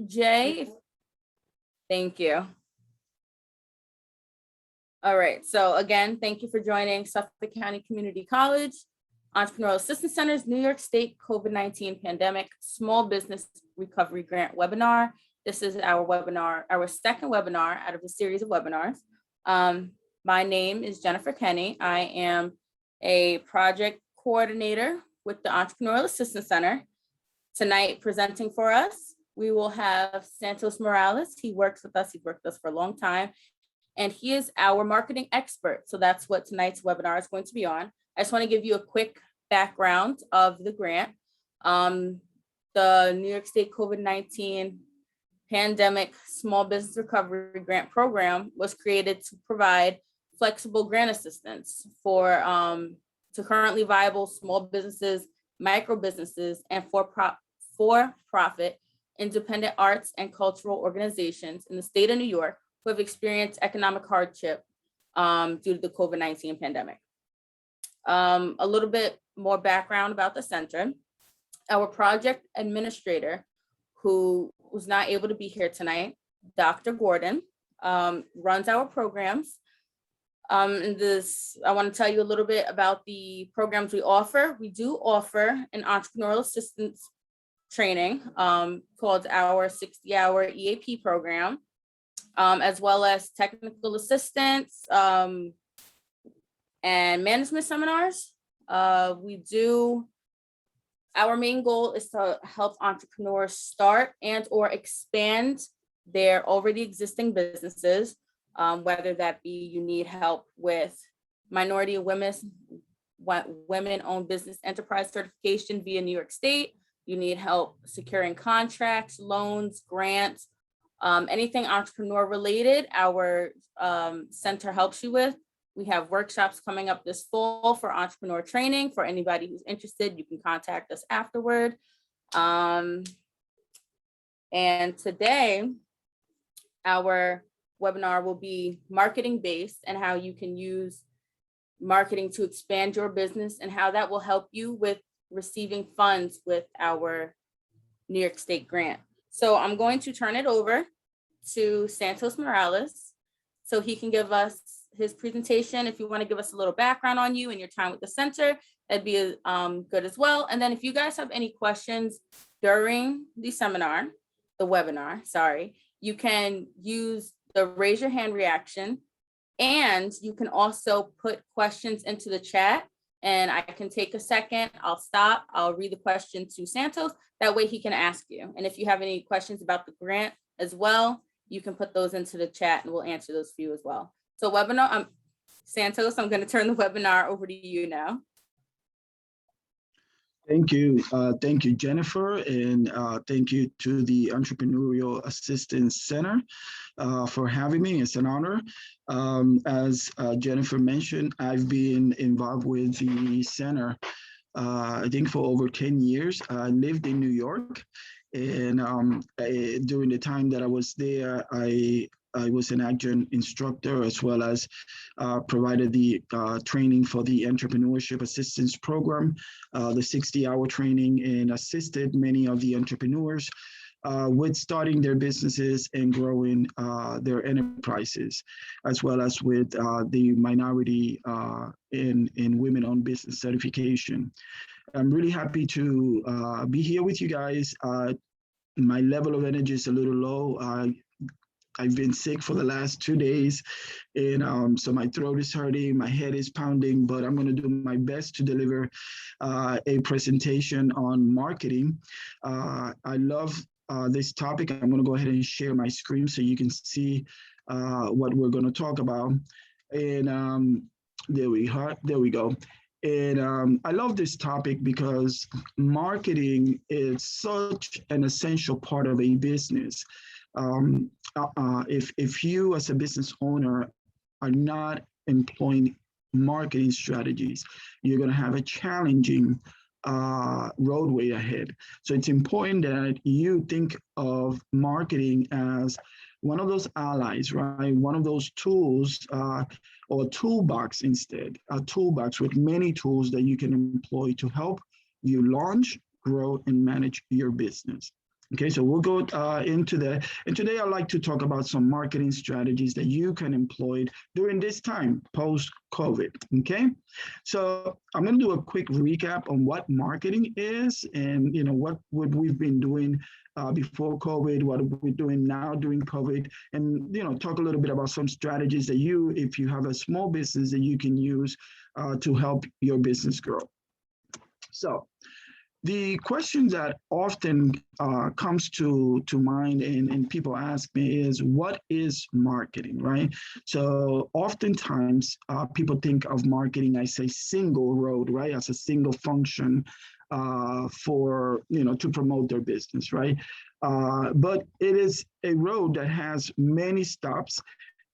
Jay, thank you. All right, so again, thank you for joining Suffolk County Community College Entrepreneurial Assistance Center's New York State COVID-19 Pandemic Small Business Recovery Grant webinar. This is our webinar, our second webinar out of a series of webinars. My name is Jennifer Kenny. I am a project coordinator with the Entrepreneurial Assistance Center. Tonight, presenting for us, we will have Santos Morales. He works with us. He's worked with us for a long time, and he is our marketing expert. So that's what tonight's webinar is going to be on. I just want to give you a quick background of the grant. The New York State COVID-19 Pandemic Small Business Recovery Grant Program was created to provide flexible grant assistance for to currently viable small businesses, micro businesses, and for-profit independent arts and cultural organizations in the state of New York who have experienced economic hardship due to the COVID-19 pandemic. A little bit more background about the center. Our project administrator, who was not able to be here tonight, Dr. Gordon, runs our programs. I want to tell you a little bit about the programs we offer. We do offer an entrepreneurial assistance training called our 60-hour EAP program, as well as technical assistance and management seminars. Our main goal is to help entrepreneurs start and or expand their already existing businesses, whether that be you need help with minority and women-owned business enterprise certification via New York State, you need help securing contracts, loans, grants, anything entrepreneur related, our center helps you with. We have workshops coming up this fall for entrepreneur training. For anybody who's interested, you can contact us afterward. And today, our webinar will be marketing based and how you can use marketing to expand your business and how that will help you with receiving funds with our New York State grant. So I'm going to turn it over to Santos Morales so he can give us his presentation. If you want to give us a little background on you and your time with the center, that'd be good as well. And then if you guys have any questions during the webinar, you can use the raise your hand reaction, and you can also put questions into the chat, and I can take a second, I'll stop, I'll read the question to Santos, that way he can ask you. And if you have any questions about the grant as well, you can put those into the chat and we'll answer those for you as well. So Santos, I'm going to turn the webinar over to you now. Thank you, Jennifer, and thank you to the Entrepreneurial Assistance Center for having me. It's an honor. As Jennifer mentioned, I've been involved with the center, I think for over 10 years. I lived in New York, and during the time that I was there, I was an adjunct instructor, as well as provided the training for the Entrepreneurship Assistance Program, the 60-hour training, and assisted many of the entrepreneurs with starting their businesses and growing their enterprises, as well as with the minority and women-owned business certification. I'm really happy to be here with you guys. My level of energy is a little low. I've been sick for the last 2 days, and so my throat is hurting, my head is pounding, but I'm going to do my best to deliver a presentation on marketing. I love this topic. I'm going to go ahead and share my screen so you can see what we're going to talk about. And there we go. And I love this topic because marketing is such an essential part of a business. If you as a business owner are not employing marketing strategies, you're going to have a challenging roadway ahead. So it's important that you think of marketing as one of those allies, right? One of those tools, or toolbox instead, a toolbox with many tools that you can employ to help you launch, grow, and manage your business. Okay, so we'll go into that. And today I'd like to talk about some marketing strategies that you can employ during this time, post-COVID, okay? So I'm gonna do a quick recap on what marketing is and what would we've been doing before COVID, what we're doing now during COVID, and talk a little bit about some strategies that you, if you have a small business, that you can use to help your business grow. So the question that often comes to mind and people ask me is, what is marketing, right? So oftentimes people think of marketing as a single road, right? As a single function for, to promote their business, right? But it is a road that has many stops.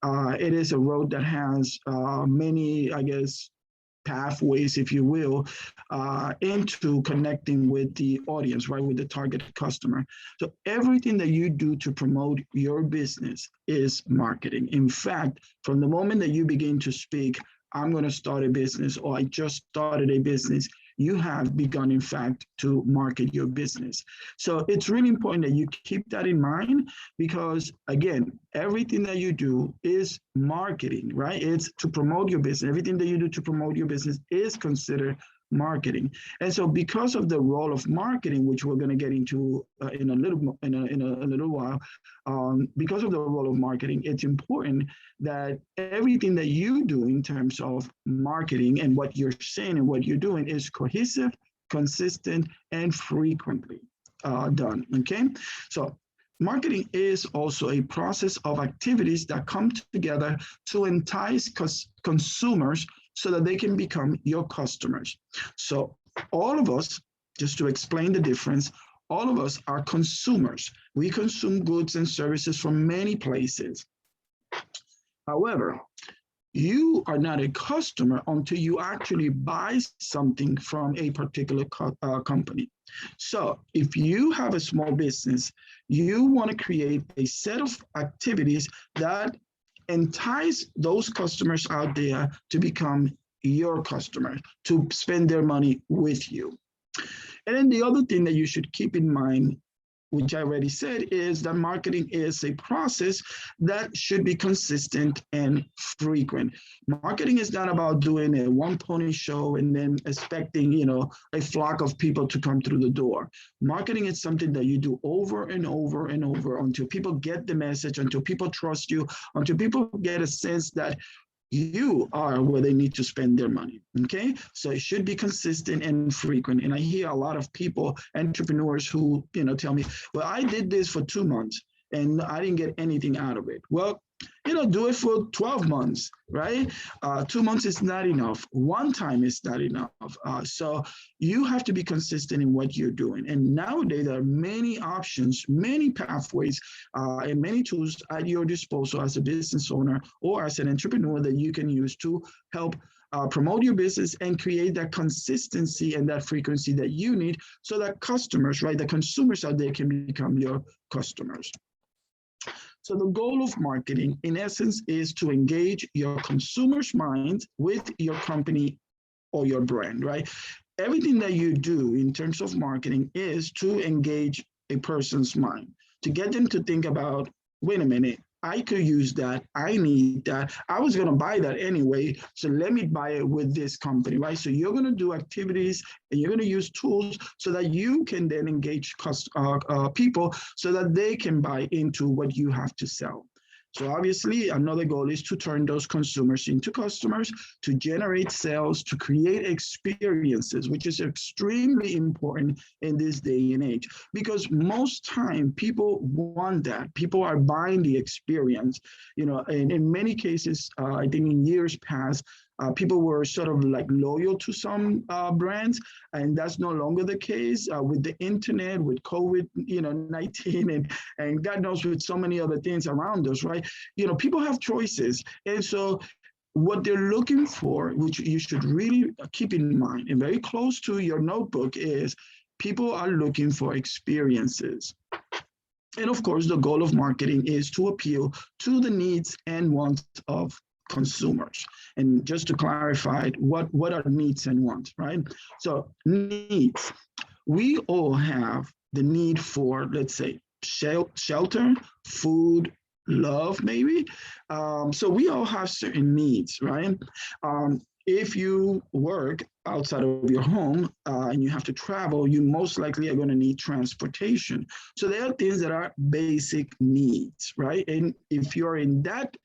It is a road that has many, I guess, pathways, if you will, into connecting with the audience, right, with the target customer. So everything that you do to promote your business is marketing. In fact, from the moment that you begin to speak, I'm going to start a business, or I just started a business, you have begun, in fact, to market your business. So it's really important that you keep that in mind because, again, everything that you do is marketing, right? It's to promote your business. Everything that you do to promote your business is considered marketing. And so because of the role of marketing, which we're going to get into in a little while, because of the role of marketing, it's important that everything that you do in terms of marketing and what you're saying and what you're doing is cohesive, consistent, and frequently done, okay? So marketing is also a process of activities that come together to entice consumers so that they can become your customers. So all of us, just to explain the difference, all of us are consumers. We consume goods and services from many places. However, you are not a customer until you actually buy something from a particular company. So if you have a small business, you want to create a set of activities that entice those customers out there to become your customers, to spend their money with you. And then the other thing that you should keep in mind, which I already said, is that marketing is a process that should be consistent and frequent. Marketing is not about doing a one-pony show and then expecting, a flock of people to come through the door. Marketing is something that you do over and over and over until people get the message, until people trust you, until people get a sense that you are where they need to spend their money, okay? So it should be consistent and frequent. And I hear a lot of people, entrepreneurs who, tell me, well, I did this for 2 months and I didn't get anything out of it. Well, do it for 12 months, right? 2 months is not enough. One time is not enough. So you have to be consistent in what you're doing. And nowadays, there are many options, many pathways, and many tools at your disposal as a business owner or as an entrepreneur that you can use to help promote your business and create that consistency and that frequency that you need so that customers, right, the consumers out there can become your customers. So the goal of marketing, in essence, is to engage your consumers' minds with your company or your brand, right? Everything that you do in terms of marketing is to engage a person's mind, to get them to think about, wait a minute, I could use that. I need that. I was going to buy that anyway. So let me buy it with this company, right? So you're going to do activities and you're going to use tools so that you can then engage people so that they can buy into what you have to sell. So obviously, another goal is to turn those consumers into customers, to generate sales, to create experiences, which is extremely important in this day and age. Because most time, people want that. People are buying the experience. And in many cases, I think in years past, people were sort of like loyal to some brands, and that's no longer the case with the internet, with COVID-19, and God knows with so many other things around us, right? People have choices, and so what they're looking for, which you should really keep in mind and very close to your notebook, is people are looking for experiences. And of course, the goal of marketing is to appeal to the needs and wants of consumers. And just to clarify, what are needs and wants, right? So needs, we all have the need for, let's say, shelter, food, love, maybe. So we all have certain needs, right? If you work outside of your home and you have to travel, you most likely are going to need transportation. So there are things that are basic needs, right? And if you're in that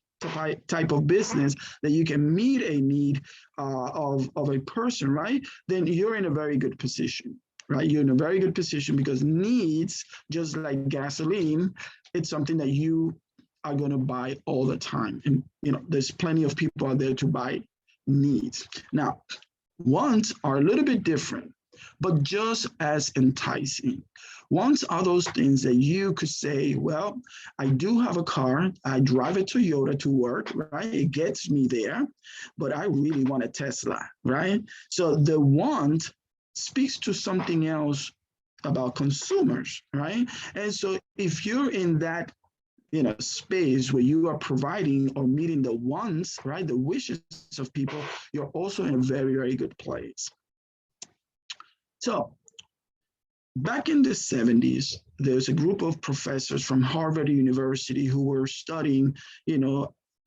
type of business that you can meet a need of a person, right? Then you're in a very good position, right? You're in a very good position because needs, just like gasoline, it's something that you are going to buy all the time. And, there's plenty of people out there to buy needs. Now, wants are a little bit different, but just as enticing. Wants are those things that you could say, well, I do have a car, I drive a Toyota to work, right? It gets me there, but I really want a Tesla, right? So the want speaks to something else about consumers, right? And so if you're in that space where you are providing or meeting the wants, right, the wishes of people, you're also in a very, very good place. So back in the 70s, there's a group of professors from Harvard University who were studying,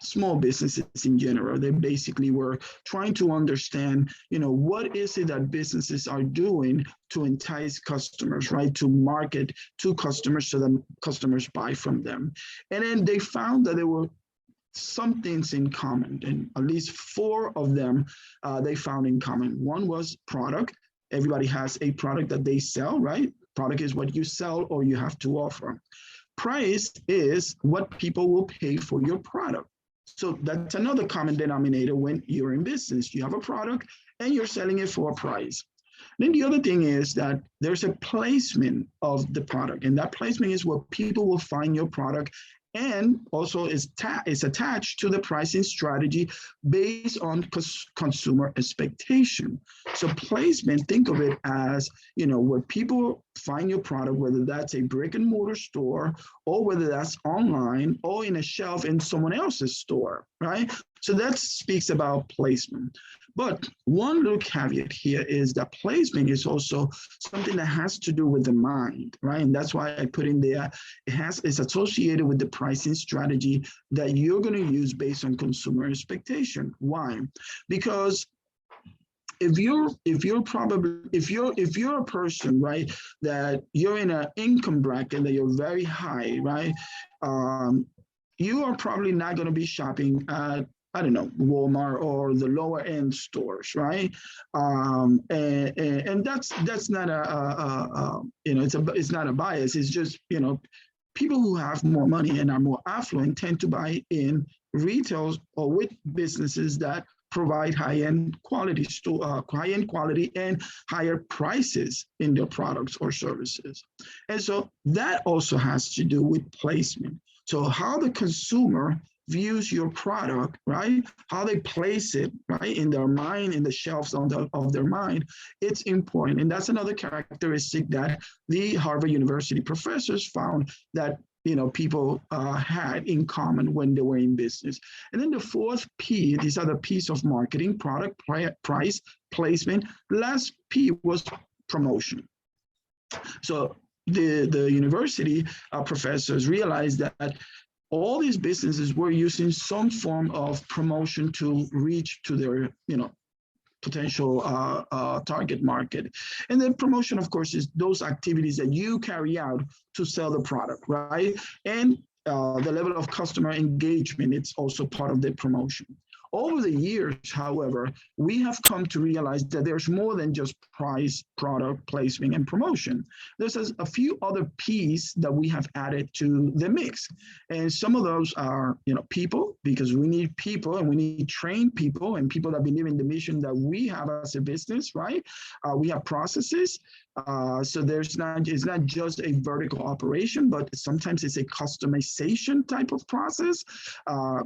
small businesses in general. They basically were trying to understand, what is it that businesses are doing to entice customers, right? To market to customers so that customers buy from them. And then they found that there were some things in common, and at least 4 of them they found in common. One was product. Everybody has a product that they sell, right? Product is what you sell or you have to offer. Price is what people will pay for your product. So that's another common denominator when you're in business. You have a product and you're selling it for a price. Then the other thing is that there's a placement of the product, and that placement is where people will find your product, and also is attached to the pricing strategy based on consumer expectation. So placement, think of it as, where people find your product, whether that's a brick and mortar store or whether that's online or in a shelf in someone else's store, right? So that speaks about placement. But one little caveat here is that placement is also something that has to do with the mind, right? And that's why I put in there, it's associated with the pricing strategy that you're going to use based on consumer expectation. Why? Because if you're a person, right, that you're in an income bracket that you're very high, right, you are probably not going to be shopping at, I don't know, Walmart or the lower end stores, right? And that's not it's not a bias. It's just, people who have more money and are more affluent tend to buy in retail or with businesses that provide high-end quality and higher prices in their products or services. And so that also has to do with placement. So how the consumer views your product, right? How they place it, right, in their mind, in the shelves of their mind, it's important. And that's another characteristic that the Harvard University professors found that people had in common when they were in business. And then the 4th P, these are the P's of marketing: product, price, placement. The last P was promotion. So the university professors realized that all these businesses were using some form of promotion to reach to their, potential target market. And then promotion, of course, is those activities that you carry out to sell the product, right? And the level of customer engagement, it's also part of the promotion. Over the years, however, we have come to realize that there's more than just price, product, placement, and promotion. There's a few other P's that we have added to the mix. And some of those are, people, because we need people and we need trained people and people that believe in the mission that we have as a business, right? We have processes. So it's not just a vertical operation, but sometimes it's a customization type of process.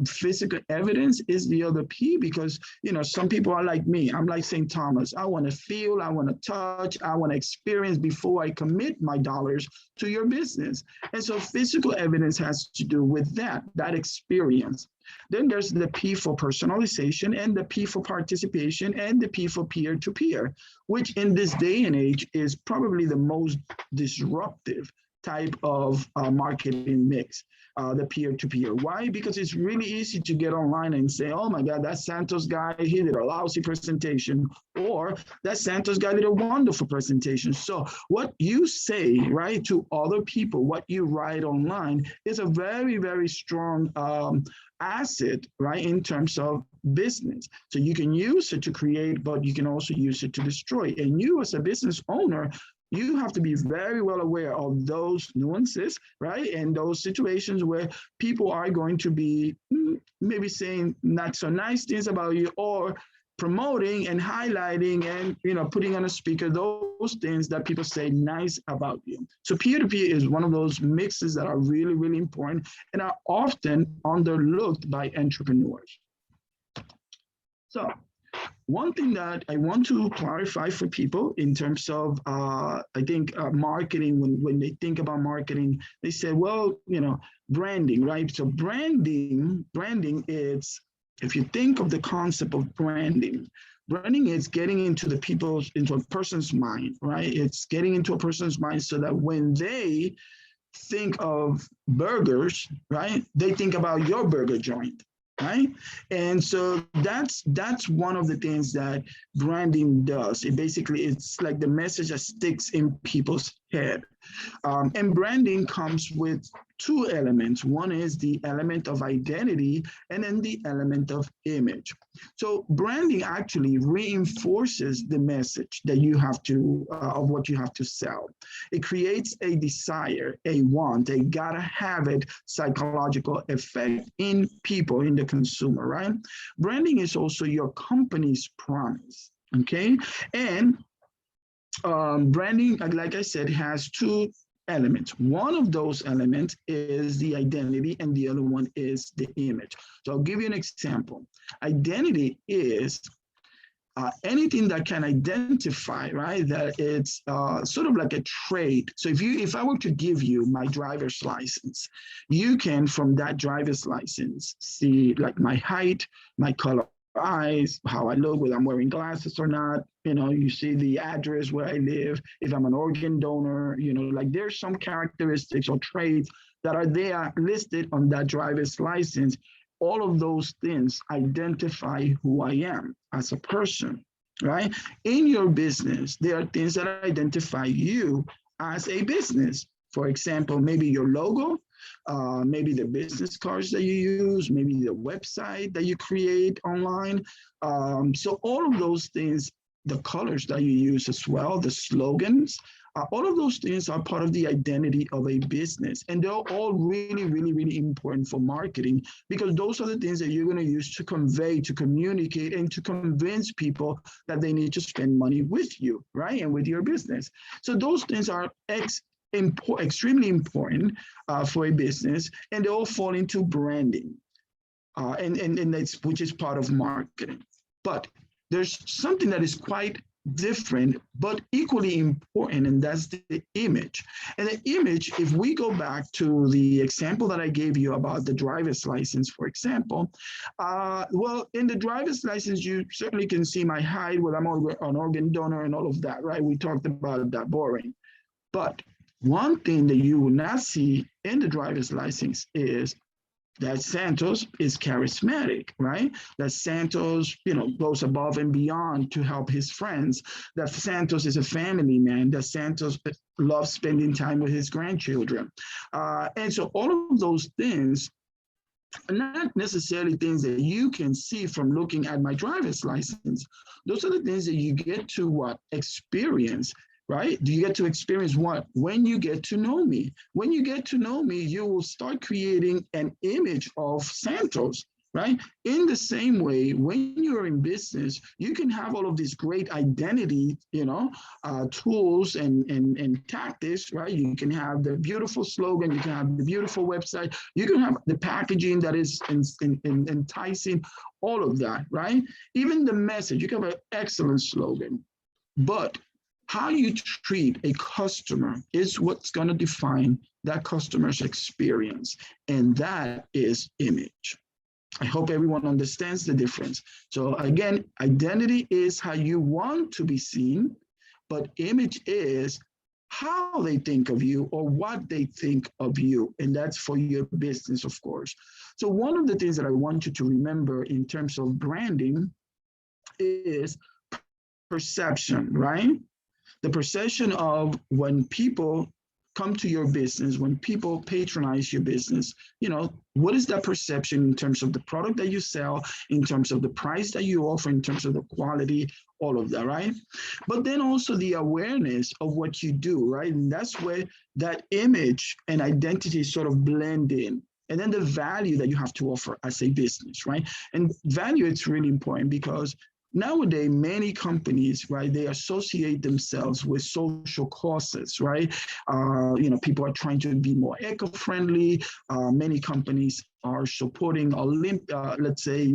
Physical evidence is the other P, because some people are like me. I'm like St. Thomas. I want to feel, I want to touch, I want to experience before I commit my dollars to your business. And so physical evidence has to do with that experience. Then there's the P for personalization and the P for participation and the P for peer-to-peer, which in this day and age is probably the most disruptive type of marketing mix, the peer-to-peer. Why? Because it's really easy to get online and say, oh my God, that Santos guy, he did a lousy presentation, or that Santos guy did a wonderful presentation. So what you say, right, to other people, what you write online is a very, very strong asset, right, in terms of business. So you can use it to create, but you can also use it to destroy. And you as a business owner, you have to be very well aware of those nuances, right? And those situations where people are going to be maybe saying not so nice things about you, or promoting and highlighting and putting on a speaker those things that people say nice about you. So peer-to-peer is one of those mixes that are really, really important and are often underlooked by entrepreneurs. So one thing that I want to clarify for people in terms of, I think marketing, when they think about marketing, they say, well, branding, right? So branding is, if you think of the concept of branding is getting into a person's mind, right? It's getting into a person's mind so that when they think of burgers, right, they think about your burger joint. Right. And so that's one of the things that branding does. It's like the message that sticks in people's head. And branding comes with two elements. One is the element of identity and then the element of image. So branding actually reinforces the message that you have to, of what you have to sell. It creates a desire, a want, a gotta have it psychological effect in people, in the consumer, right? Branding is also your company's promise, okay? And branding, like I said, has two elements. One of those elements is the identity and the other one is the image. So I'll give you an example. Identity is anything that can identify, right, that it's sort of like a trait. So if I were to give you my driver's license, you can, from that driver's license, see like my height, my color eyes, how I look, whether I'm wearing glasses or not. You see the address where I live, if I'm an organ donor, like there's some characteristics or traits that are there listed on that driver's license. All of those things identify who I am as a person, right? In your business, there are things that identify you as a business. For example, maybe your logo, maybe the business cards that you use, maybe the website that you create online. So all of those things, the colors that you use as well, the slogans, all of those things are part of the identity of a business. And they're all really, really, really important for marketing, because those are the things that you're going to use to convey, to communicate, and to convince people that they need to spend money with you, right? And with your business. So those things are extremely important for a business, and they all fall into branding, and that's, which is part of marketing. But there's something that is quite different, but equally important, and that's the image. And the image, if we go back to the example that I gave you about the driver's license, for example, well, in the driver's license, you certainly can see my height, whether I'm an organ donor and all of that, right? We talked about that, boring. But one thing that you will not see in the driver's license is that Santos is charismatic, right? That Santos, goes above and beyond to help his friends. That Santos is a family man. That Santos loves spending time with his grandchildren. And so all of those things are not necessarily things that you can see from looking at my driver's license. Those are the things that you get to experience. Right? Do you get to experience what? When you get to know me. When you get to know me, you will start creating an image of Santos, right? In the same way, when you're in business, you can have all of these great identity, tools and tactics, right? You can have the beautiful slogan, you can have the beautiful website, you can have the packaging that is enticing, all of that, right? Even the message, you can have an excellent slogan, but how you treat a customer is what's going to define that customer's experience, and that is image. I hope everyone understands the difference. So again, identity is how you want to be seen, but image is how they think of you or what they think of you. And that's for your business, of course. So one of the things that I want you to remember in terms of branding is perception, right? The perception of when people come to your business, when people patronize your business, what is that perception in terms of the product that you sell, in terms of the price that you offer, in terms of the quality, all of that, right? But then also the awareness of what you do, right? And that's where that image and identity sort of blend in. And then the value that you have to offer as a business, right? And value, it's really important because nowadays, many companies, right, they associate themselves with social causes, right? People are trying to be more eco-friendly. Many companies are supporting let's say,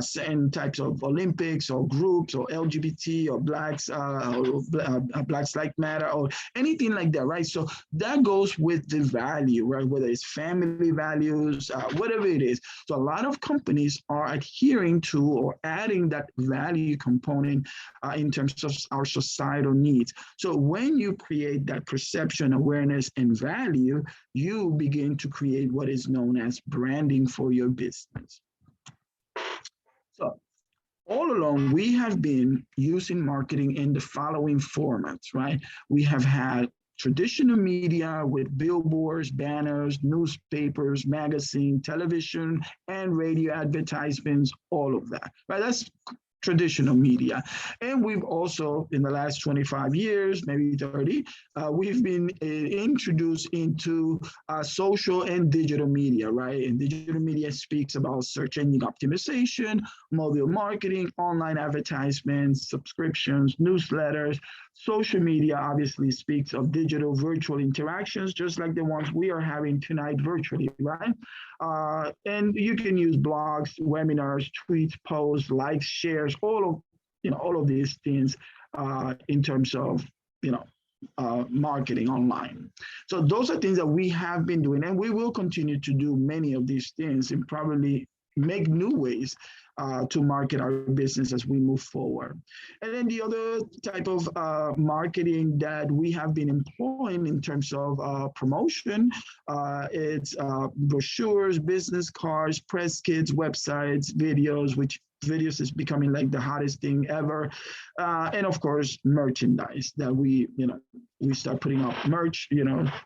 certain types of Olympics or groups or LGBT or Blacks, Blacks Like Matter or anything like that, right? So that goes with the value, right? Whether it's family values, whatever it is. So a lot of companies are adhering to or adding that value component in terms of our societal needs. So when you create that perception, awareness, and value, you begin to create what is known as branding for your business. So all along, we have been using marketing in the following formats, right? We have had traditional media with billboards, banners, newspapers, magazine, television, and radio advertisements, all of that, right? That's traditional media. And we've also, in the last 25 years, maybe 30, we've been introduced into social and digital media, right? And digital media speaks about search engine optimization, mobile marketing, online advertisements, subscriptions, newsletters. Social media obviously speaks of digital virtual interactions, just like the ones we are having tonight virtually, right? And you can use blogs, webinars, tweets, posts, likes, shares, all of these things in terms of marketing online. So those are things that we have been doing, and we will continue to do many of these things and probably make new ways to market our business as we move forward. And then the other type of marketing that we have been employing in terms of promotion, it's brochures, business cards, press kits, websites, videos, which videos is becoming like the hottest thing ever. And of course, merchandise that we start putting up merch,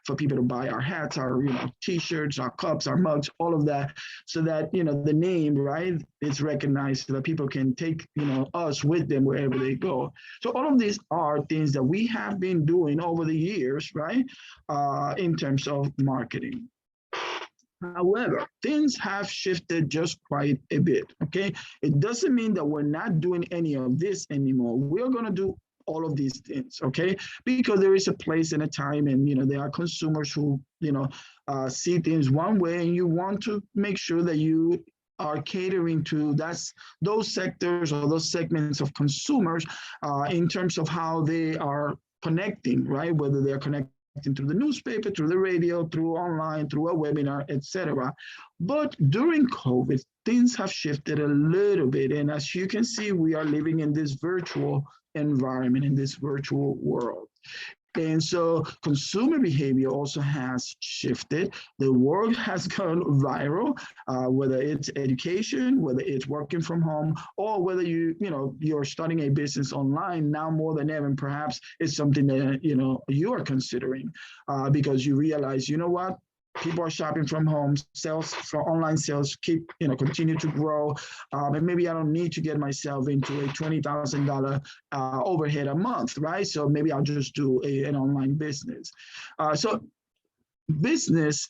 for people to buy our hats, our, t-shirts, our cups, our mugs, all of that, so that, the name, right, is recognized so that people can take, us with them wherever they go. So all of these are things that we have been doing over the years, right, in terms of marketing. However, things have shifted just quite a bit, okay? It doesn't mean that we're not doing any of this anymore. We're gonna do all of these things, okay? Because there is a place and a time, and there are consumers who, see things one way, and you want to make sure that you are catering to those sectors or those segments of consumers in terms of how they are connecting, right? Whether they're connecting through the newspaper, through the radio, through online, through a webinar, etc. But during COVID, things have shifted a little bit. And as you can see, we are living in this virtual environment, in this virtual world. And so consumer behavior also has shifted. The world has gone viral, whether it's education, whether it's working from home, or whether you're starting a business online now more than ever. And perhaps it's something that you are considering because you realize, what? People are shopping from home, sales for online sales continue to grow. And maybe I don't need to get myself into a $20,000 overhead a month, right? So maybe I'll just do an online business. So business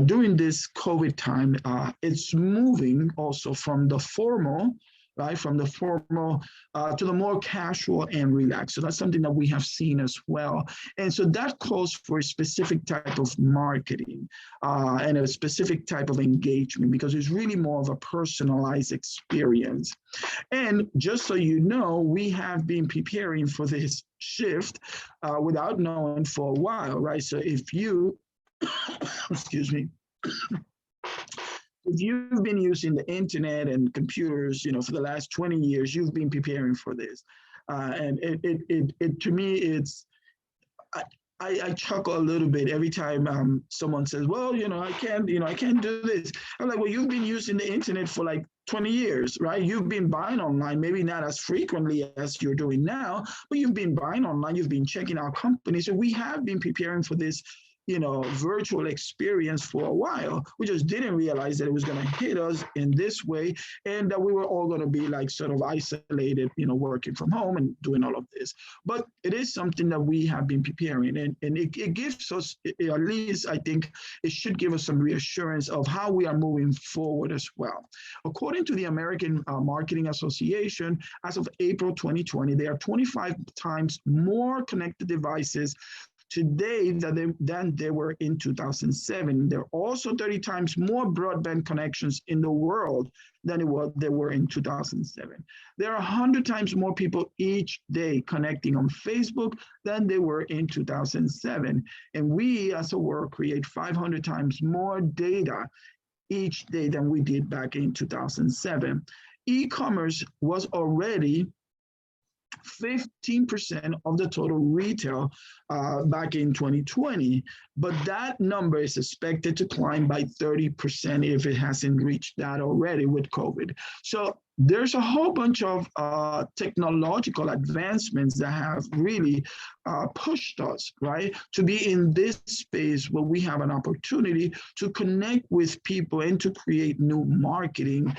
during this COVID time, it's moving also from the formal, right? From the formal to the more casual and relaxed. So that's something that we have seen as well. And so that calls for a specific type of marketing and a specific type of engagement because it's really more of a personalized experience. And just so you know, we have been preparing for this shift without knowing for a while, right? So if you, excuse me, if you've been using the internet and computers, for the last 20 years, you've been preparing for this. And it to me, I chuckle a little bit every time someone says, well, I can't do this. I'm like, well, you've been using the internet for like 20 years, right? You've been buying online, maybe not as frequently as you're doing now, but you've been buying online, you've been checking out companies. So we have been preparing for this, virtual experience for a while. We just didn't realize that it was going to hit us in this way and that we were all going to be like sort of isolated, working from home and doing all of this. But it is something that we have been preparing, and it gives us, at least I think it should give us some reassurance of how we are moving forward as well. According to the American Marketing Association, as of April 2020, there are 25 times more connected devices today than there were in 2007. There are also 30 times more broadband connections in the world than there were in 2007. There are 100 times more people each day connecting on Facebook than there were in 2007. And we as a world create 500 times more data each day than we did back in 2007. E-commerce was already 15% of the total retail back in 2020, but that number is expected to climb by 30% if it hasn't reached that already with COVID. So there's a whole bunch of technological advancements that have really pushed us, right, to be in this space where we have an opportunity to connect with people and to create new marketing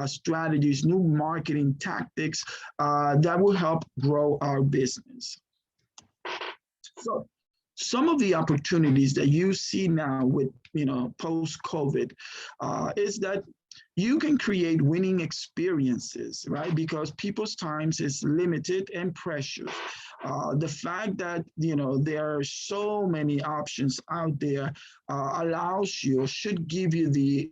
strategies, new marketing tactics that will help grow our business. So some of the opportunities that you see now with, post-COVID is that you can create winning experiences, right? Because people's times is limited and precious. The fact that, there are so many options out there allows you, should give you the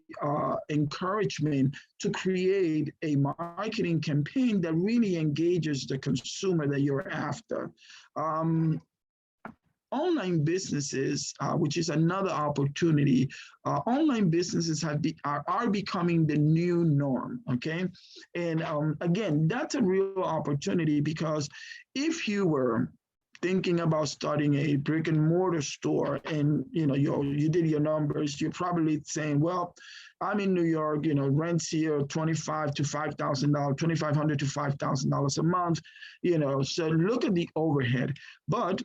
encouragement to create a marketing campaign that really engages the consumer that you're after. Online businesses, which is another opportunity, online businesses are becoming the new norm, okay? And again, that's a real opportunity because if you were thinking about starting a brick and mortar store and you did your numbers, you're probably saying, well, I'm in New York, rents here $25,000 to $5,000, $2,500 to $5,000 a month, so look at the overhead. But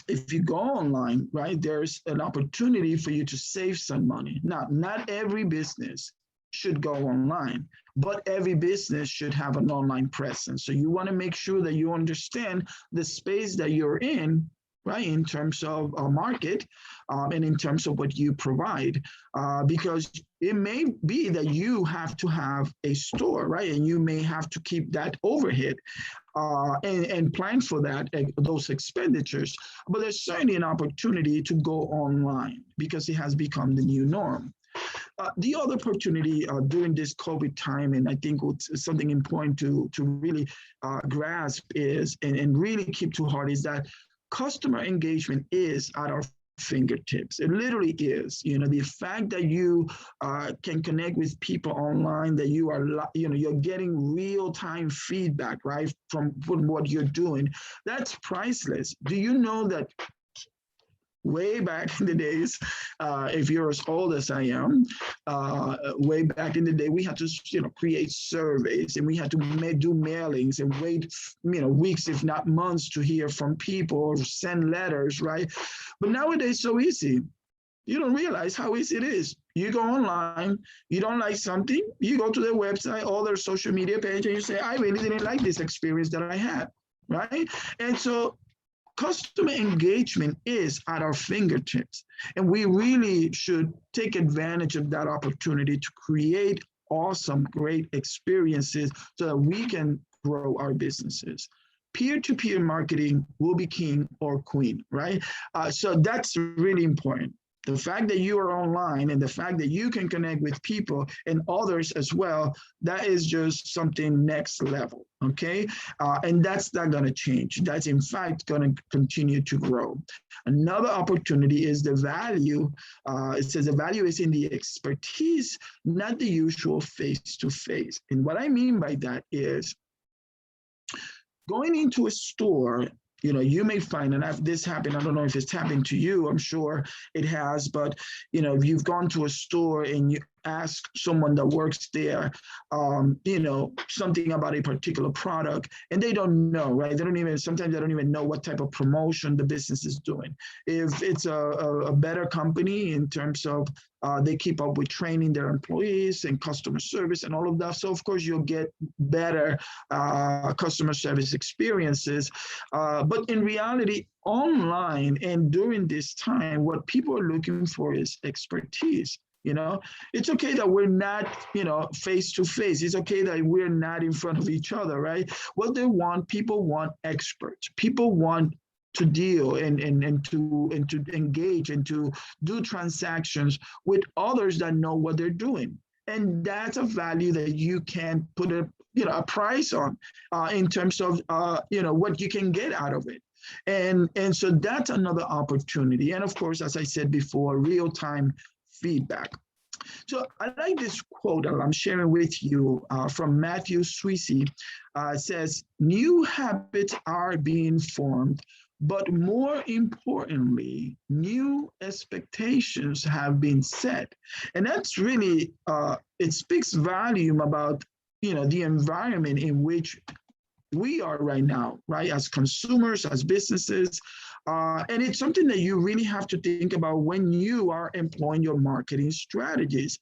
if you go online, right, there's an opportunity for you to save some money. Now, not every business should go online, but every business should have an online presence. So you want to make sure that you understand the space that you're in, right, in terms of a market and in terms of what you provide, because it may be that you have to have a store, right, and you may have to keep that overhead and plan for that, those expenditures. But there's certainly an opportunity to go online because it has become the new norm. The other opportunity during this COVID time, and I think it's something important to really grasp is, and really keep to heart, is that customer engagement is at our fingertips. It literally is. The fact that you can connect with people online, that you are, you're getting real-time feedback, right, from what you're doing, that's priceless. Do you know that way back in the days, if you're as old as I am, way back in the day, we had to, create surveys and we had to do mailings and wait, weeks, if not months, to hear from people or send letters, right? But nowadays, so easy. You don't realize how easy it is. You go online, you don't like something, you go to their website, all their social media page, and you say, I really didn't like this experience that I had, right? And so customer engagement is at our fingertips, and we really should take advantage of that opportunity to create awesome, great experiences so that we can grow our businesses. Peer-to-peer marketing will be king or queen, right? So that's really important. The fact that you are online and the fact that you can connect with people and others as well, that is just something next level, okay? And that's not going to change. That's in fact going to continue to grow. Another opportunity is the value. It says the value is in the expertise, not the usual face-to-face. And what I mean by that is going into a store, you may find, and this happened, I don't know if it's happened to you, I'm sure it has, but, if you've gone to a store and you ask someone that works there, something about a particular product, and they don't know, right? Sometimes they don't even know what type of promotion the business is doing. If it's a better company in terms of they keep up with training their employees and customer service and all of that. So of course you'll get better customer service experiences. But in reality, online and during this time, what people are looking for is expertise. It's okay that we're not, face to face. It's okay that we're not in front of each other, right? What people want experts. People want to deal and to engage and to do transactions with others that know what they're doing. And that's a value that you can put a price on in terms of what you can get out of it. And so that's another opportunity. And of course, as I said before, real-time feedback. So I like this quote that I'm sharing with you from Matthew Sweesey. It says, new habits are being formed, but more importantly, new expectations have been set. And that's really, it speaks volume about, the environment in which we are right now, right? As consumers, as businesses. And it's something that you really have to think about when you are employing your marketing strategies.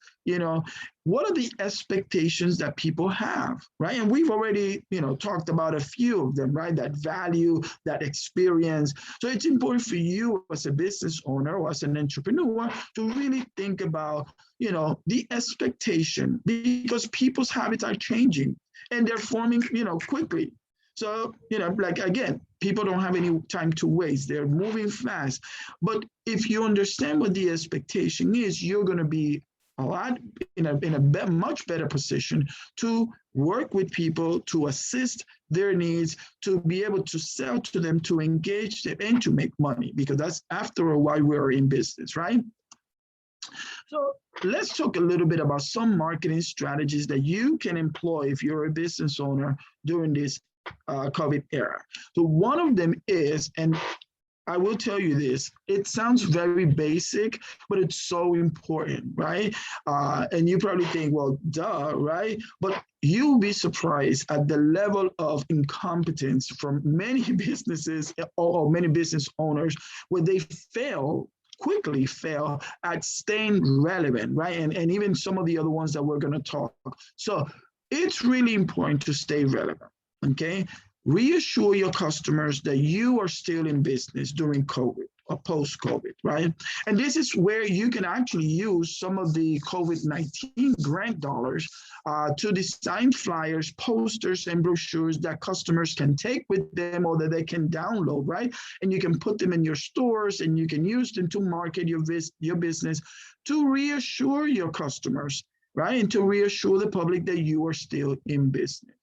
What are the expectations that people have, right? And we've already, talked about a few of them, right? That value, that experience. So it's important for you as a business owner or as an entrepreneur to really think about, the expectation, because people's habits are changing and they're forming, quickly. So, again, people don't have any time to waste. They're moving fast. But if you understand what the expectation is, you're going to be in a much better position to work with people, to assist their needs, to be able to sell to them, to engage them, and to make money, because that's after all why we're in business, right? So let's talk a little bit about some marketing strategies that you can employ if you're a business owner during this COVID era. So one of them is, and I will tell you this, it sounds very basic, but it's so important, right? And you probably think, well, duh, right? But you'll be surprised at the level of incompetence from many businesses or many business owners where they quickly fail at staying relevant, right? And even some of the other ones that we're going to talk. So it's really important to stay relevant, okay? Reassure your customers that you are still in business during COVID or post-COVID, right? And this is where you can actually use some of the COVID-19 grant dollars to design flyers, posters, and brochures that customers can take with them or that they can download, right? And you can put them in your stores and you can use them to market your business, to reassure your customers, right? And to reassure the public that you are still in business.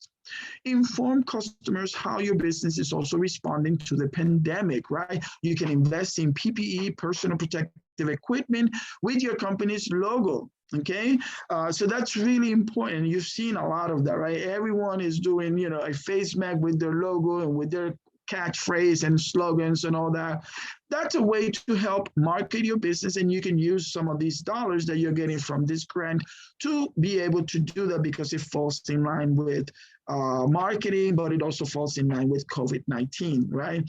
Inform customers how your business is also responding to the pandemic, right? You can invest in PPE, personal protective equipment, with your company's logo, okay? So that's really important. You've seen a lot of that, right? Everyone is doing, a face mask with their logo and with their catchphrase and slogans and all that. That's a way to help market your business, and you can use some of these dollars that you're getting from this grant to be able to do that, because it falls in line with marketing, but it also falls in line with COVID-19, right?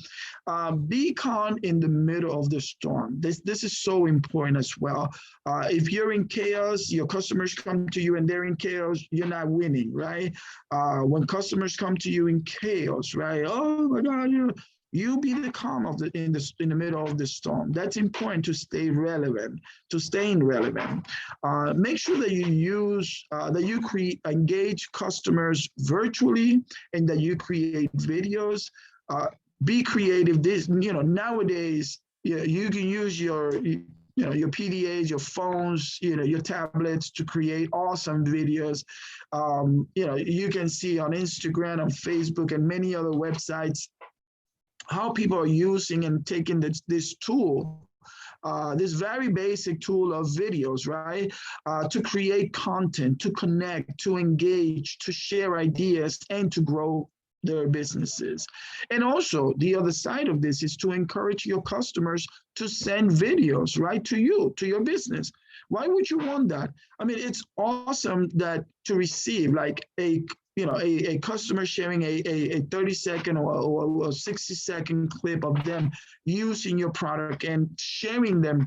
Be calm in the middle of the storm. This is so important as well. If you're in chaos, your customers come to you and they're in chaos, you're not winning, right? When customers come to you in chaos, right? Oh my God, you be the calm in the middle of the storm. That's important to stay relevant, to staying relevant. Make sure that you engage customers virtually, and that you create videos. Be creative. Nowadays, you can use your your PDAs, your phones, your tablets to create awesome videos. You can see on Instagram, on Facebook, and many other websites how people are using and taking this tool, this very basic tool of videos, right? To create content, to connect, to engage, to share ideas, and to grow their businesses. And also, the other side of this is to encourage your customers to send videos, right, to you, to your business. Why would you want that? I mean, it's awesome that to receive like a customer sharing a 30-second or a 60-second clip of them using your product and sharing the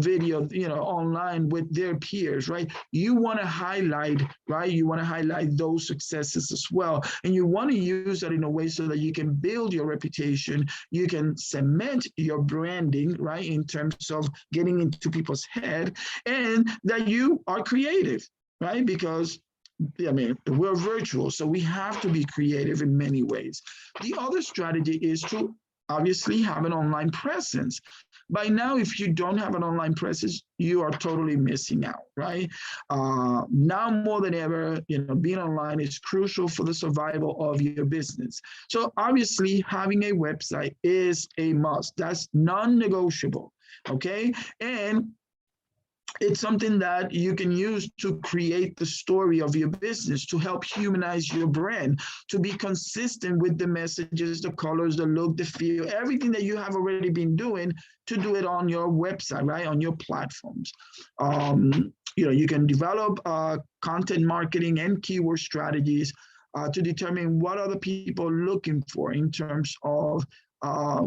video, online with their peers, right? You want to highlight, right? You want to highlight those successes as well. And you want to use that in a way so that you can build your reputation, you can cement your branding, right? In terms of getting into people's head, and that you are creative, right? Because we're virtual, so we have to be creative in many ways. The other strategy is to obviously have an online presence. By now, if you don't have an online presence, you are totally missing out, right? Now more than ever, being online is crucial for the survival of your business. So obviously, having a website is a must. That's non-negotiable, okay? And it's something that you can use to create the story of your business, to help humanize your brand, to be consistent with the messages, the colors, the look, the feel, everything that you have already been doing, to do it on your website, right? On your platforms. You can develop content marketing and keyword strategies to determine what other people are looking for in terms of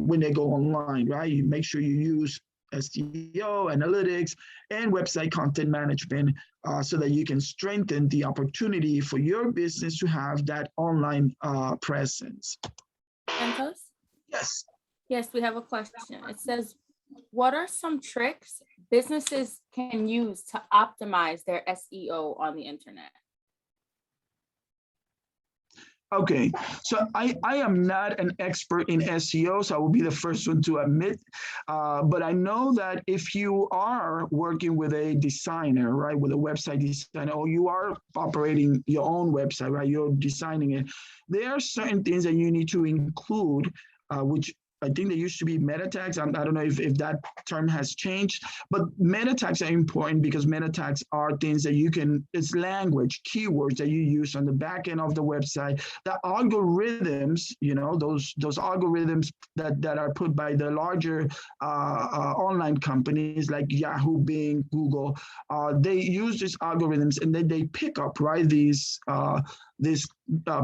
when they go online, right? You make sure you use SEO, analytics, and website content management so that you can strengthen the opportunity for your business to have that online presence. Santos? Yes. Yes, we have a question. It says, what are some tricks businesses can use to optimize their SEO on the internet? Okay, so I am not an expert in SEO, so I will be the first one to admit, but I know that if you are working with a designer, right, with a website designer, or you are operating your own website, right, you're designing it, there are certain things that you need to include, which I think there used to be meta tags. I don't know if that term has changed, but meta tags are important because meta tags are things that it's language, keywords that you use on the back end of the website. The algorithms, those algorithms that are put by the larger online companies like Yahoo, Bing, Google, they use these algorithms and then they pick up, right, these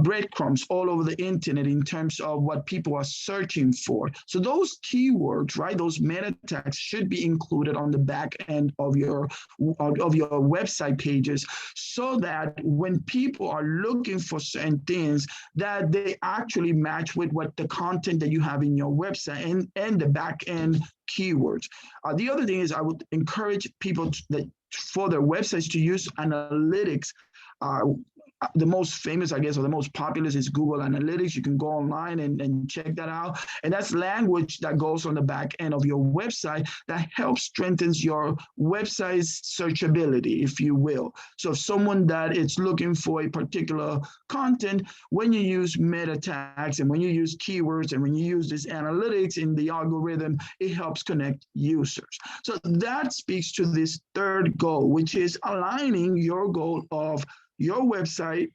breadcrumbs all over the internet in terms of what people are searching for. So those keywords, right, those meta tags should be included on the back end of your website pages, so that when people are looking for certain things, that they actually match with what the content that you have in your website and the back end keywords. The other thing is I would encourage people for their websites to use analytics. The most famous, I guess, or the most popular is Google Analytics. You can go online and check that out. And that's language that goes on the back end of your website that helps strengthens your website's searchability, if you will. So if someone that is looking for a particular content, when you use meta tags and when you use keywords and when you use this analytics in the algorithm, it helps connect users. So that speaks to this third goal, which is aligning your goal of your website,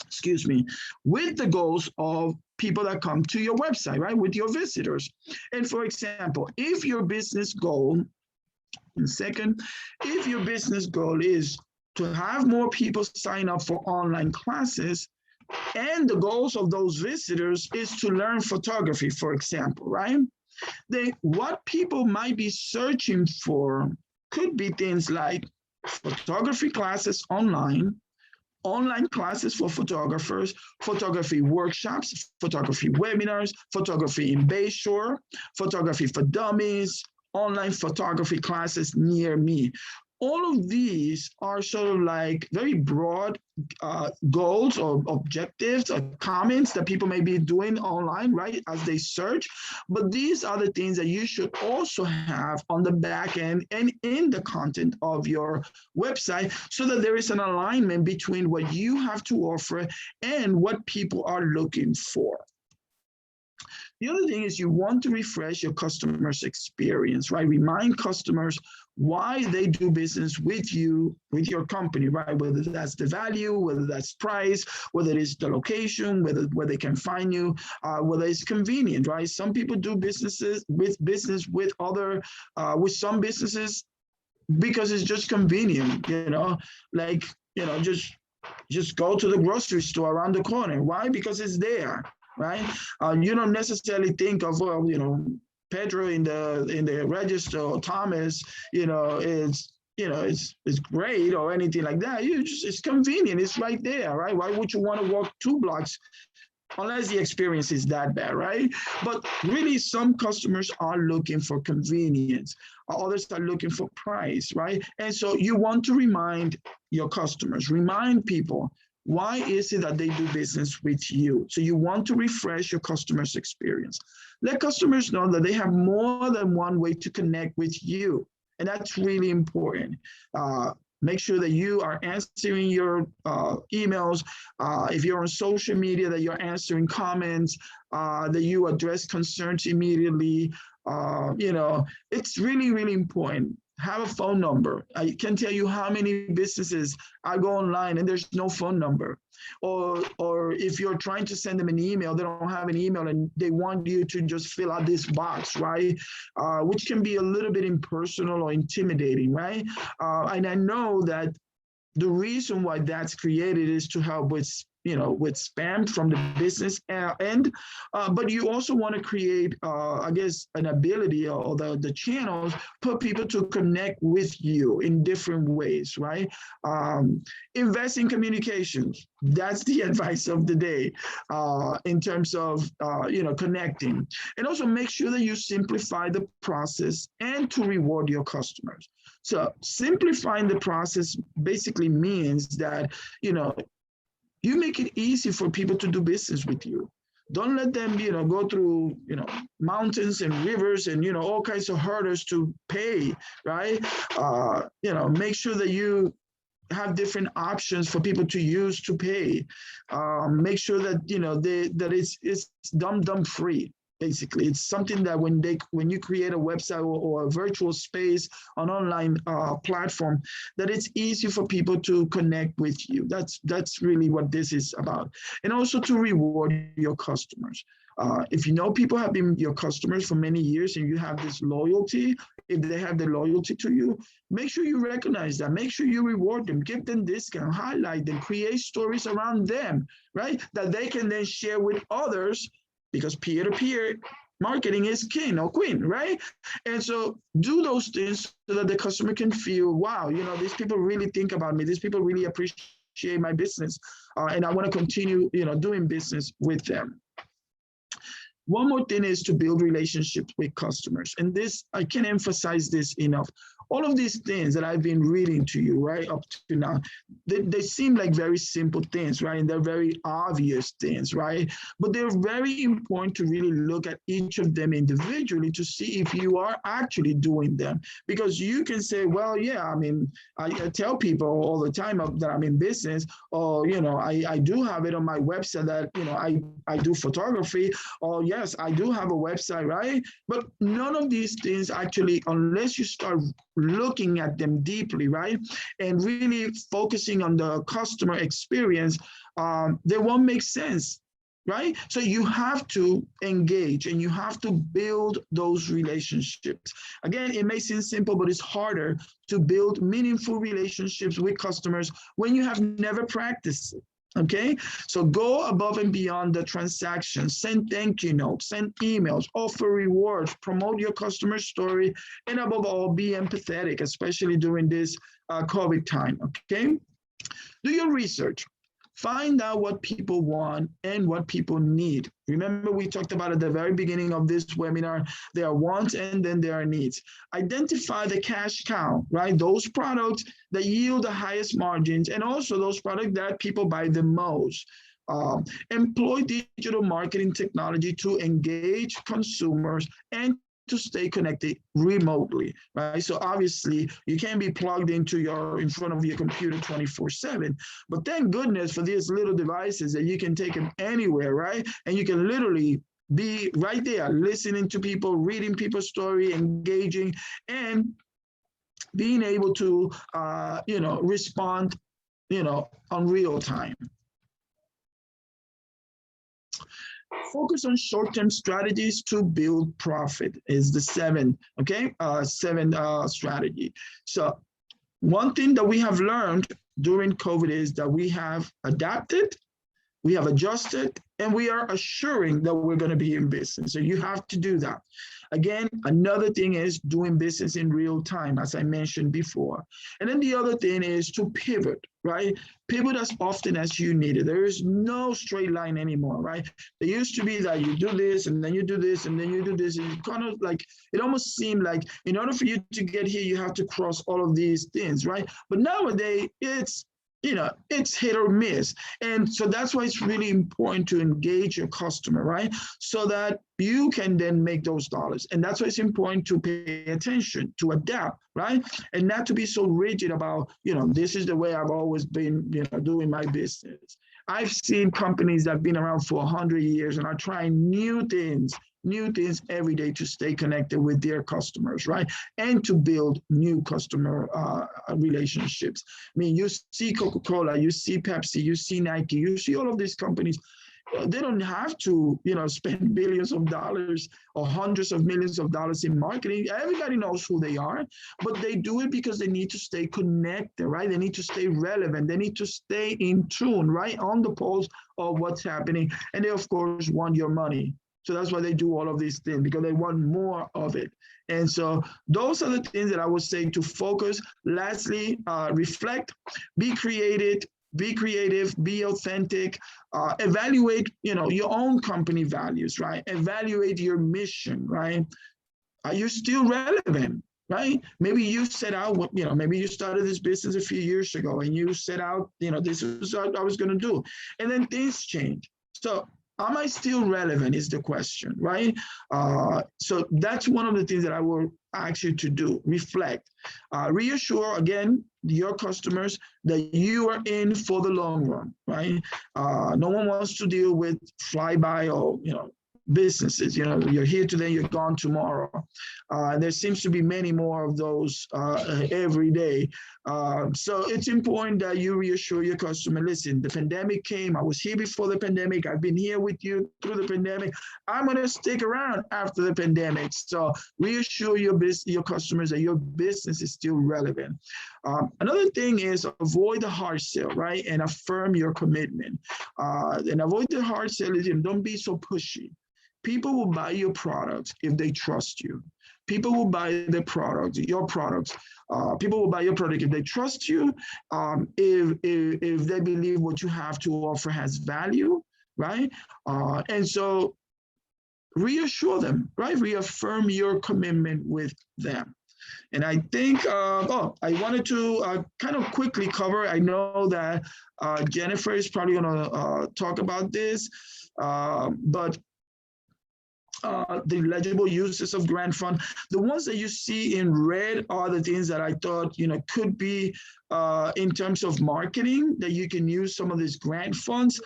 excuse me, with the goals of people that come to your website, right, with your visitors. And for example, if your business goal is to have more people sign up for online classes, and the goals of those visitors is to learn photography, for example, right? What people might be searching for could be things like photography classes online classes for photographers, photography workshops, photography webinars, photography in Bayshore, photography for dummies, online photography classes near me. all of these are sort of like very broad goals or objectives or comments that people may be doing online, right, as they search. But these are the things that you should also have on the back end and in the content of your website, so that there is an alignment between what you have to offer and what people are looking for. The other thing is you want to refresh your customers' experience, right? Remind customers why they do business with you, with your company, right? Whether that's the value, whether that's price, whether it's the location, where they can find you, whether it's convenient, right? Some people do business with other, with some businesses because it's just convenient, like, just go to the grocery store around the corner. Why? Because it's there, right? You don't necessarily think of, well, Pedro in the register, or Thomas, it's great or anything like that. It's convenient. It's right there, right? Why would you want to walk 2 blocks unless the experience is that bad, right? But really, some customers are looking for convenience. Others are looking for price, right? And so you want to remind your customers, remind people, why is it that they do business with you? So you want to refresh your customers' experience. Let customers know that they have more than one way to connect with you. And that's really important. Make sure that you are answering your emails. If you're on social media, that you're answering comments, that you address concerns immediately. It's really, really important. Have a phone number. I can tell you how many businesses I go online and there's no phone number. Or if you're trying to send them an email, they don't have an email and they want you to just fill out this box, right? Which can be a little bit impersonal or intimidating, right? And I know that the reason why that's created is to help with spam from the business end, but you also want to create, I guess, an ability or the channels for people to connect with you in different ways, right? Invest in communications. That's the advice of the day in terms of, connecting. And also make sure that you simplify the process and to reward your customers. So simplifying the process basically means that, you make it easy for people to do business with you. Don't let them, go through, mountains and rivers and, all kinds of hurdles to pay, right? Make sure that you have different options for people to use to pay. Make sure that, that it's dumb free. Basically, it's something that when you create a website or a virtual space, an online platform, that it's easy for people to connect with you. That's really what this is about. And also to reward your customers. If people have been your customers for many years and you have this loyalty, if they have the loyalty to you, make sure you recognize that. Make sure you reward them, give them discount, highlight them, create stories around them, right? That they can then share with others, because peer-to-peer marketing is king or queen, right? And so do those things so that the customer can feel, wow, these people really think about me. These people really appreciate my business. And I want to continue, doing business with them. One more thing is to build relationships with customers. And this, I can't emphasize this enough. All of these things that I've been reading to you, right, up to now, they seem like very simple things, right? And they're very obvious things, right? But they're very important to really look at each of them individually to see if you are actually doing them. Because you can say, well, yeah, I tell people all the time that I'm in business, or, I do have it on my website that, I do photography, or yes, I do have a website, right? But none of these things actually, unless you start looking at them deeply, right? And really focusing on the customer experience, they won't make sense, right? So you have to engage and you have to build those relationships. Again, it may seem simple, but it's harder to build meaningful relationships with customers when you have never practiced it. Okay, so go above and beyond the transaction, send thank you notes, send emails, offer rewards, promote your customer story, and above all, be empathetic, especially during this COVID time, okay? Do your research. Find out what people want and what people need. Remember, we talked about at the very beginning of this webinar, there are wants and then there are needs. Identify the cash cow, right? Those products that yield the highest margins and also those products that people buy the most. Employ digital marketing technology to engage consumers and to stay connected remotely, right? So obviously you can't be plugged in front of your computer 24/7, but thank goodness for these little devices that you can take them anywhere, right? And you can literally be right there, listening to people, reading people's story, engaging, and being able to, respond, on real time. Focus on short-term strategies to build profit is the seven strategy. So one thing that we have learned during COVID is that we have adapted, we have adjusted, and we are assuring that we're going to be in business. So you have to do that. Again, another thing is doing business in real time, as I mentioned before. And then the other thing is to pivot, right? Pivot as often as you need it. There is no straight line anymore, right? There used to be that you do this, and then you do this, and then you do this. And you kind of like, it almost seemed like in order for you to get here, you have to cross all of these things, right? But nowadays, it's hit or miss. And so that's why it's really important to engage your customer, right? So that you can then make those dollars. And that's why it's important to pay attention, to adapt, right? And not to be so rigid about, this is the way I've always been, doing my business. I've seen companies that have been around for 100 years and are trying new things every day to stay connected with their customers, right? And to build new customer relationships. I mean, you see Coca-Cola, you see Pepsi, you see Nike, you see all of these companies. They don't have to, spend billions of dollars or hundreds of millions of dollars in marketing. Everybody knows who they are, but they do it because they need to stay connected, right? They need to stay relevant. They need to stay in tune, right? On the pulse of what's happening. And they, of course, want your money. So that's why they do all of these things, because they want more of it. And so those are the things that I would say to focus. Lastly, reflect, be creative, be authentic, evaluate, your own company values, right? Evaluate your mission, right? Are you still relevant? Right? Maybe you set out, maybe you started this business a few years ago and you set out, this is what I was going to do. And then things change. So am I still relevant is the question, right? So that's one of the things that I will ask you to do. Reflect, reassure, again, your customers that you are in for the long run, right? No one wants to deal with flyby or, businesses. You're here today, you're gone tomorrow. There seems to be many more of those every day. So it's important that you reassure your customer, listen, the pandemic came, I was here before the pandemic, I've been here with you through the pandemic, I'm going to stick around after the pandemic. So reassure your customers that your business is still relevant. Another thing is avoid the hard sell, right? And affirm your commitment. And avoid the hard selling. Don't be so pushy. People will buy your products if they trust you. People will buy your products. People will buy your product if they trust you, if they believe what you have to offer has value, right? And so reassure them, right? Reaffirm your commitment with them. And I think, I wanted to kind of quickly cover, I know that Jennifer is probably going to talk about this, but the legible uses of grant fund. The ones that you see in red are the things that I thought, could be in terms of marketing, that you can use some of these grant funds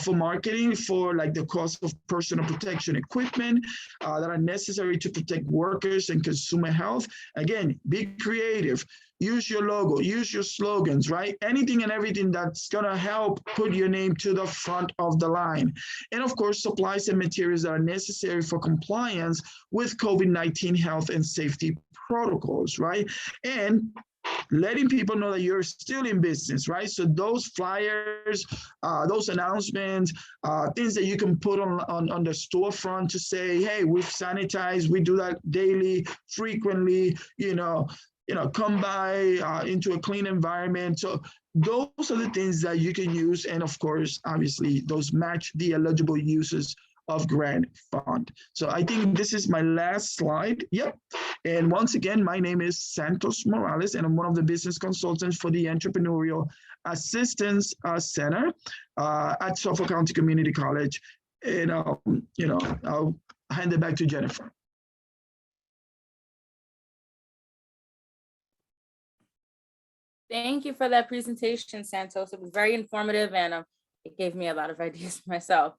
for marketing, for like the cost of personal protection equipment that are necessary to protect workers and consumer health. Again, be creative. Use your logo, use your slogans, right? Anything and everything that's gonna help put your name to the front of the line. And of course, supplies and materials that are necessary for compliance with COVID-19 health and safety protocols, right? And letting people know that you're still in business, right? So those flyers, those announcements, things that you can put on the storefront to say, hey, we've sanitized, we do that daily, frequently, come by into a clean environment. So those are the things that you can use. And of course, obviously, those match the eligible uses of grant fund. So I think this is my last slide. Yep. And once again, my name is Santos Morales, and I'm one of the business consultants for the Entrepreneurial Assistance Center at Suffolk County Community College. And, I'll hand it back to Jennifer. Thank you for that presentation, Santos. It was very informative, and it gave me a lot of ideas myself.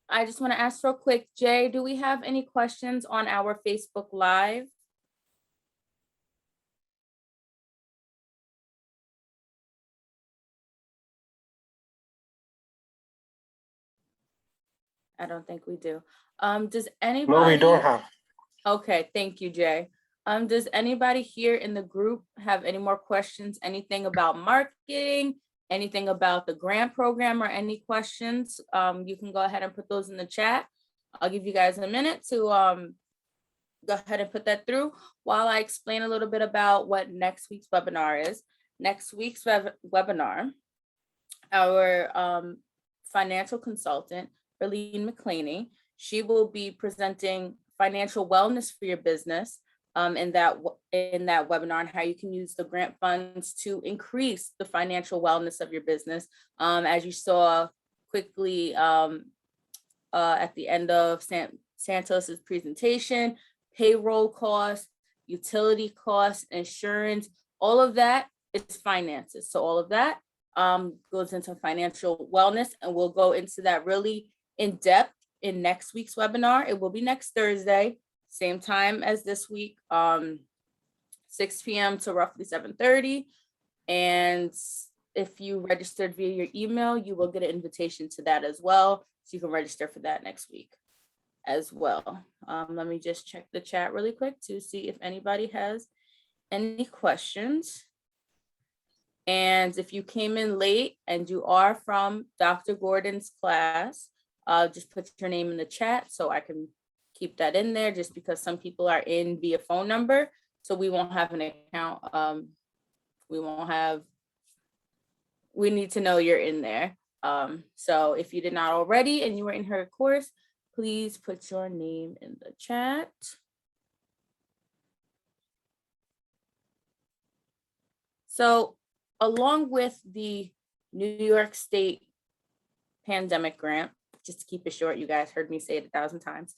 I just want to ask real quick, Jay, do we have any questions on our Facebook Live? I don't think we do. Does anybody? No, we don't have. Okay, thank you, Jay. Does anybody here in the group have any more questions? Anything about marketing? Anything about the grant program or any questions? You can go ahead and put those in the chat. I'll give you guys a minute to go ahead and put that through while I explain a little bit about what next week's webinar is. Next week's webinar, our financial consultant, Berlene McClaney, she will be presenting financial wellness for your business in that webinar, and how you can use the grant funds to increase the financial wellness of your business. As you saw quickly at the end of Santos's presentation, payroll costs, utility costs, insurance, all of that is finances. So all of that goes into financial wellness, and we'll go into that really in depth in next week's webinar. It will be next Thursday, same time as this week, 6 p.m. to roughly 7:30. And if you registered via your email, you will get an invitation to that as well. So you can register for that next week as well. Let me just check the chat really quick to see if anybody has any questions. And if you came in late and you are from Dr. Gordon's class, just put your name in the chat so I can keep that in there, just because some people are in via phone number. So we won't have an account. We need to know you're in there. So if you did not already and you were in her course, please put your name in the chat. So along with the New York State pandemic grant, just to keep it short, you guys heard me say it 1,000 times.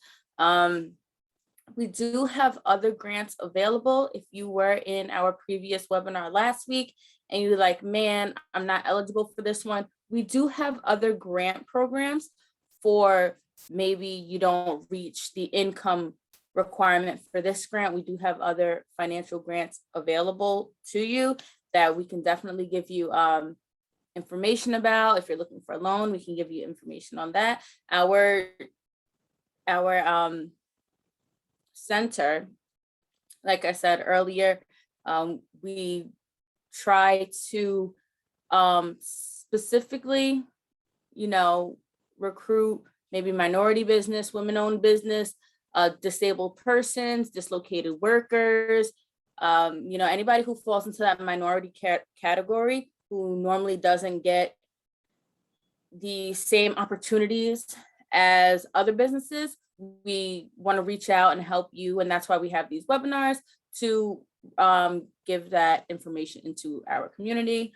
We do have other grants available. If you were in our previous webinar last week and you're like, man, I'm not eligible for this one, we do have other grant programs for maybe you don't reach the income requirement for this grant. We do have other financial grants available to you that we can definitely give you information about. If you're looking for a loan, we can give you information on that. Our center, like I said earlier, we try to specifically, recruit maybe minority business, women-owned business, disabled persons, dislocated workers, anybody who falls into that minority category who normally doesn't get the same opportunities as other businesses. We want to reach out and help you, and that's why we have these webinars to give that information into our community.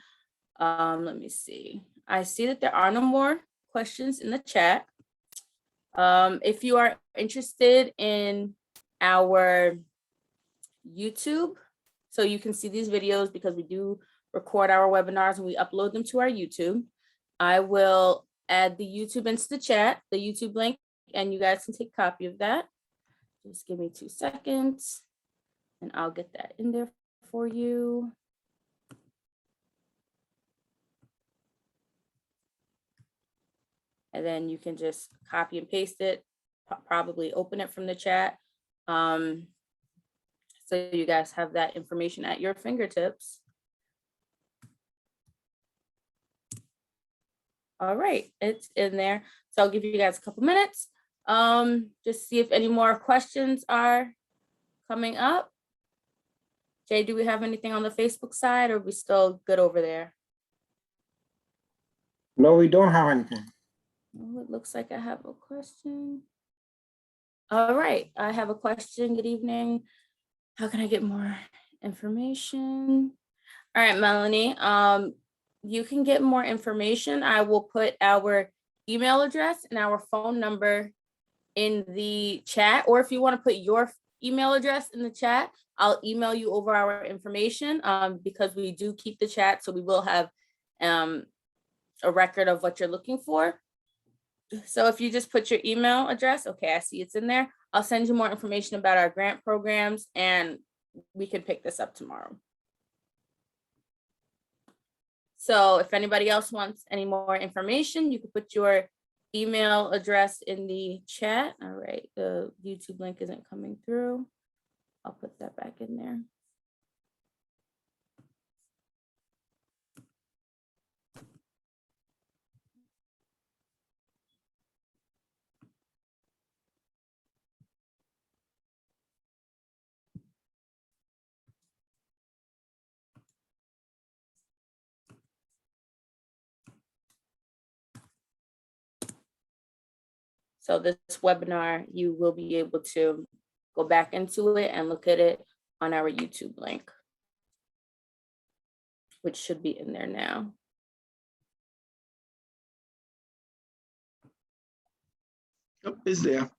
Let me see. I see that there are no more questions in the chat. If you are interested in our YouTube, so you can see these videos, because we do record our webinars and we upload them to our YouTube. I will add the YouTube into the chat, the YouTube link, and you guys can take a copy of that. Just give me 2 seconds and I'll get that in there for you. And then you can just copy and paste it, probably open it from the chat. So you guys have that information at your fingertips. All right, it's in there. So I'll give you guys a couple minutes. Just see if any more questions are coming up. Jay, do we have anything on the Facebook side, or are we still good over there? No, we don't have anything. Oh, it looks like I have a question. All right, I have a question. Good evening. How can I get more information? All right, Melanie, you can get more information. I will put our email address and our phone number in the chat, or if you want to put your email address in the chat, I'll email you over our information, because we do keep the chat, so we will have a record of what you're looking for. So if you just put your email address, okay, I see it's in there. I'll send you more information about our grant programs, and we can pick this up tomorrow. So if anybody else wants any more information, you can put your email address in the chat. All right, the YouTube link isn't coming through. I'll put that back in there. So this webinar, you will be able to go back into it and look at it on our YouTube link, which should be in there now. Yep, it's there.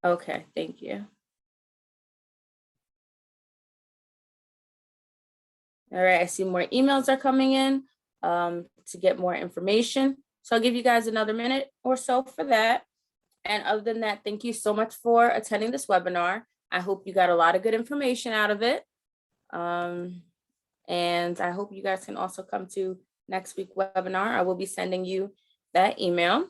Okay, thank you. All right, I see more emails are coming in to get more information. So I'll give you guys another minute or so for that. And other than that, thank you so much for attending this webinar. I hope you got a lot of good information out of it. And I hope you guys can also come to next week's webinar. I will be sending you that email.